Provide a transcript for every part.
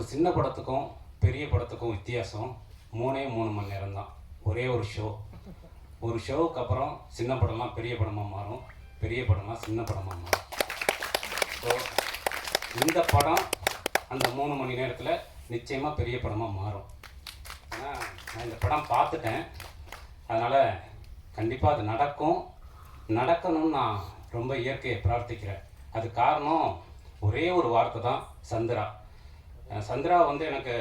ஒரு சின்ன படத்துக்கும் பெரிய படத்துக்கும் வித்தியாசம் 3 மணி நேரம் தான். ஒரே ஒரு ஷோ. ஒரு ஷோவுக்கு அப்புறம் சின்ன படம்லாம் பெரிய படமாக மாறும், பெரிய படம்லாம் சின்ன படமாக மாறும். ஸோ இந்த படம் அந்த 3 மணி நேரத்தில் நிச்சயமாக பெரிய படமாக மாறும். ஏன்னா நான் இந்த படம் பார்த்துட்டேன். அதனால் கண்டிப்பாக அது நடக்கணும்னு நான் ரொம்ப இயற்கையை பிரார்த்திக்கிறேன். அது காரணம் ஒரே ஒரு வார்த்தை தான், சந்திரா. சந்திரா வந்து எனக்கு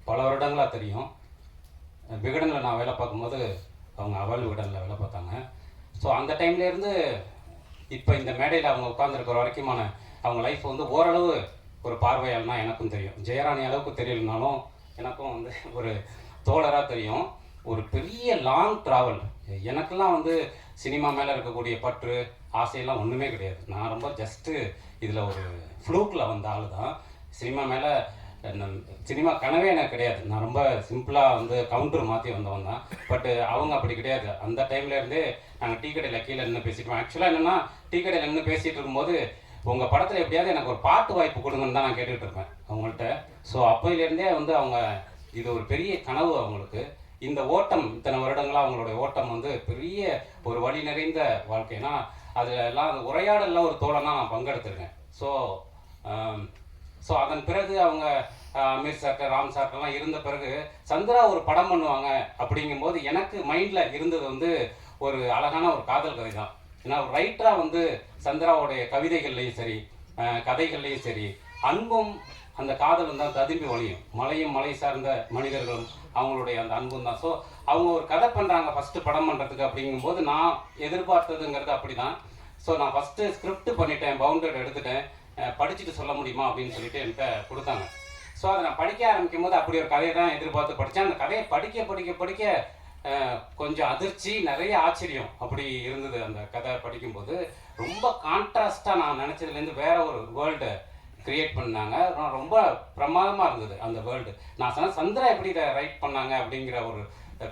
பல வருடங்களாக தெரியும். விகடனில் நான் வேலை பார்க்கும்போது அவங்க அவள் விகடனில் வேலை பார்த்தாங்க. ஸோ அந்த டைம்லேருந்து இப்போ இந்த மேடையில் அவங்க உட்காந்துருக்கிற வரைக்குமான அவங்க லைஃப் வந்து ஓரளவு ஒரு பார்வையால்னா எனக்கும் தெரியும். ஜெயராணி அளவுக்கு தெரியலனாலும் எனக்கும் வந்து ஒரு தோழராக தெரியும். ஒரு பெரிய லாங் ட்ராவல். எனக்கெல்லாம் வந்து சினிமா மேலே இருக்கக்கூடிய பற்று ஆசையெல்லாம் ஒன்றுமே கிடையாது. நான் ரொம்ப ஜஸ்ட்டு இதில் ஒரு ஃப்ளூக்கில் வந்த ஆள் தான். சினிமா மேலே சினிமா கனவே எனக்கு கிடையாது. நான் ரொம்ப சிம்பிளாக வந்து கவுண்டர் மாற்றி வந்தவன் தான். பட்டு அவங்க அப்படி கிடையாது. அந்த டைம்லேருந்தே நாங்கள் டீ கடையில் கீழே நின்று பேசிட்டோம். ஆக்சுவலாக என்னென்னா, டீ கடையில் நின்று பேசிகிட்டு இருக்கும்போது உங்கள் படத்தில் எப்படியாவது எனக்கு ஒரு பாட்டு வாய்ப்பு கொடுங்கன்னு தான் நான் கேட்டுக்கிட்டு இருப்பேன் அவங்கள்ட்ட. ஸோ அப்போலேருந்தே வந்து அவங்க இது ஒரு பெரிய கனவு அவங்களுக்கு. இந்த ஓட்டம் இத்தனை வருடங்களாக அவங்களுடைய ஓட்டம் வந்து பெரிய ஒரு வழி நிறைந்த வாழ்க்கைனா அதில் எல்லாம் அந்த உரையாடலில் ஒரு தோழனாக நான் பங்கெடுத்திருக்கேன். ஸோ அதன் பிறகு அவங்க அமீர் சார்ட்ட ராம் சார்ட்டெல்லாம் இருந்த பிறகு சந்திரா ஒரு படம் பண்ணுவாங்க அப்படிங்கும்போது எனக்கு மைண்டில் இருந்தது வந்து ஒரு அழகான ஒரு காதல் கதை தான். ஏன்னா ஒரு ரைட்டராக வந்து சந்திராவுடைய கவிதைகள்லையும் சரி கதைகள்லையும் சரி அன்பும் அந்த காதலும் தான் ததும்பி ஒழியும். மலையும் மலை சார்ந்த மனிதர்களும் அவங்களுடைய அந்த அன்பும் தான். ஸோ அவங்க ஒரு கதை பண்ணுறாங்க ஃபஸ்ட்டு படம் பண்ணுறதுக்கு அப்படிங்கும்போது நான் எதிர்பார்த்ததுங்கிறது அப்படி தான். ஸோ நான் ஃபஸ்ட்டு ஸ்கிரிப்ட் பண்ணிட்டேன், பவுண்டட் எடுத்துட்டேன், படிச்சுட்டு சொல்ல முடியுமா அப்படின்னு சொல்லிட்டு என்கிட்ட கொடுத்தாங்க. ஸோ அதை நான் படிக்க ஆரம்பிக்கும் போது அப்படி ஒரு கதையை தான் எதிர்பார்த்து படித்தேன். அந்த கதையை படிக்க கொஞ்சம் அதிர்ச்சி, நிறைய ஆச்சரியம் அப்படி இருந்தது. அந்த கதை படிக்கும்போது ரொம்ப கான்ட்ராஸ்டாக நான் நினச்சதுலேருந்து வேற ஒரு வேர்ல்டு கிரியேட் பண்ணாங்க. ரொம்ப பிரமாதமாக இருந்தது அந்த வேர்ல்டு. நான் சொன்னேன் சந்திரா எப்படி இதை ரைட் பண்ணாங்க அப்படிங்கிற ஒரு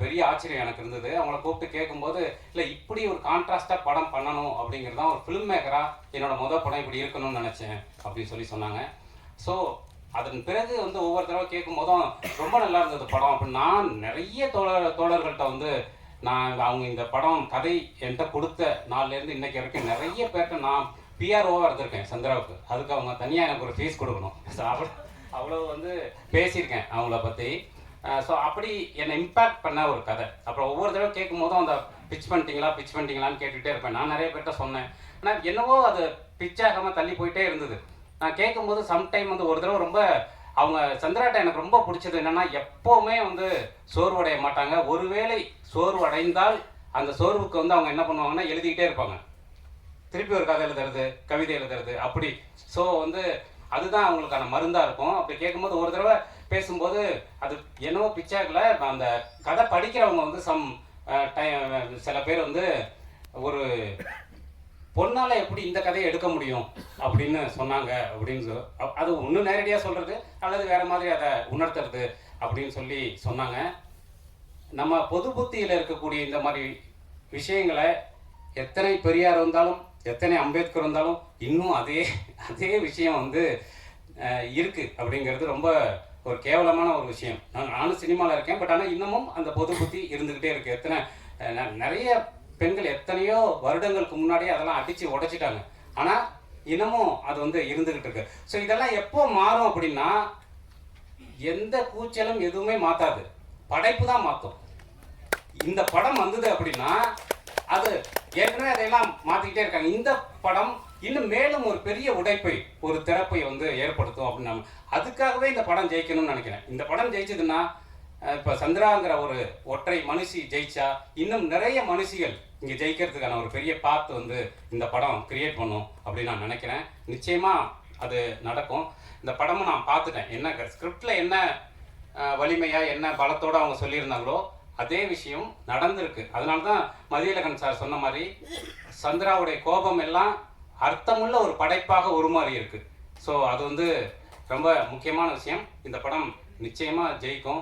பெரிய ஆச்சரியம் எனக்கு இருந்தது. அவங்கள கூப்பிட்டு கேட்கும்போது இல்லை இப்படி ஒரு கான்ட்ராஸ்டாக படம் பண்ணணும் அப்படிங்கிறது தான் ஒரு ஃபிலிம் மேக்கராக என்னோட படம் இப்படி இருக்கணும்னு நினச்சேன் அப்படின்னு சொல்லிசொன்னாங்க. ஸோ அதன் பிறகு வந்து ஒவ்வொரு தடவை கேட்கும் போதும் ரொம்ப நல்லா இருந்தது படம் அப்படின்னு நான் நிறைய தோழர்கள்ட்ட வந்து நான் அவங்க இந்த படம் கதை என்கிட்ட கொடுத்த நாள்லேருந்து இன்னைக்கு வரைக்கும் நிறைய பேர்கிட்ட நான் பிஆர்ஓவாக இருந்திருக்கேன் சந்திராவுக்கு. அதுக்கு அவங்க தனியாக எனக்கு ஒரு ஃபீஸ் கொடுக்கணும். ஸோ அவ்வளோ வந்து பேசியிருக்கேன் அவங்கள பற்றி. ஸோ அப்படி என்னை இம்பேக்ட் பண்ண ஒரு கதை. அப்புறம் ஒவ்வொரு தடவை கேட்கும் போதும் அந்த பிச் பண்ணிட்டீங்களான்னு கேட்டுகிட்டே இருப்பேன். நான் நிறைய பேர்கிட்ட சொன்னேன். ஆனால் என்னவோ அது பிச்சாகாமல் தள்ளி போயிட்டே இருந்தது. நான் கேட்கும்போது சம்டைம் வந்து ஒரு தடவை ரொம்ப அவங்க சந்திராட்ட எனக்கு ரொம்ப பிடிச்சது என்னென்னா எப்போவுமே வந்து சோர்வடைய மாட்டாங்க. ஒருவேளை சோர்வு அடைந்தால் அந்த சோர்வுக்கு வந்து அவங்க என்ன பண்ணுவாங்கன்னா எழுதிக்கிட்டே இருப்பாங்க. திருப்பி ஒரு கதை எழுதுறது, கவிதை எழுதுறது அப்படி. ஸோ வந்து அதுதான் அவங்களுக்கான மருந்தாக இருக்கும். அப்படி கேட்கும்போது ஒரு தடவை பேசும்போது அது என்னவோ பிச்சாகல. அந்த கதை படிக்கிறவங்க வந்து சில பேர் வந்து ஒரு பொண்ணால் எப்படி இந்த கதையை எடுக்க முடியும் அப்படின்னு சொன்னாங்க அப்படின்னு அது இன்னும் நேரடியாக சொல்கிறது அல்லது வேறு மாதிரி அதை உணர்த்துறது அப்படின்னு சொல்லி சொன்னாங்க. நம்ம பொது புத்தியில் இருக்கக்கூடிய இந்த மாதிரி விஷயங்களை எத்தனை பெரியார் இருந்தாலும் எத்தனை அம்பேத்கர் இருந்தாலும் இன்னும் அதே விஷயம் வந்து இருக்குது அப்படிங்கிறது ரொம்ப ஒரு கேவலமான ஒரு விஷயம். நானும் சினிமாவில் இருக்கேன். பட் ஆனால் இன்னமும் அந்த பொது புத்தி இருந்துக்கிட்டே இருக்குது. நிறைய பெண்கள் எத்தனையோ வருடங்களுக்கு முன்னாடியே அதெல்லாம் அடித்து உடைச்சிட்டாங்க. ஆனால் இன்னமும் அது வந்து இருந்துக்கிட்டு இருக்கு. ஸோ இதெல்லாம் எப்போ மாறும் அப்படின்னா எந்த கூச்சலும் எதுவுமே மாற்றாது, படைப்பு தான் மாற்றும். இந்த படம் வந்தது அப்படின்னா அது ஏற்கனவே அதையெல்லாம் மாற்றிக்கிட்டே இருக்காங்க. இந்த படம் இன்னும் மேலும் ஒரு பெரிய உடைப்பை ஒரு திறப்பை வந்து ஏற்படுத்தும் அப்படின்னு அதுக்காகவே இந்த படம் ஜெயிக்கணும்னு நினைக்கிறேன். இந்த படம் ஜெயிச்சதுன்னா இப்போ சந்திராங்கிற ஒரு ஒற்றை மனுஷி ஜெயிச்சா இன்னும் நிறைய மனுஷிகள் இங்கே ஜெயிக்கிறதுக்கான ஒரு பெரிய பாத்து வந்து இந்த படம் கிரியேட் பண்ணும் அப்படின்னு நான் நினைக்கிறேன். நிச்சயமாக அது நடக்கும். இந்த படமும் நான் பார்த்துட்டேன். என்ன ஸ்கிரிப்டில் என்ன வலிமையாக என்ன பலத்தோடு அவங்க சொல்லியிருந்தாங்களோ அதே விஷயம் நடந்திருக்கு. அதனால தான் மதியழகன் சார் சொன்ன மாதிரி சந்திராவுடைய கோபம் எல்லாம் அர்த்தமுள்ள ஒரு படைப்பாக உருமாறி இருக்கு. ஸோ அது வந்து ரொம்ப முக்கியமான விஷயம். இந்த படம் நிச்சயமாக ஜெயிக்கும்.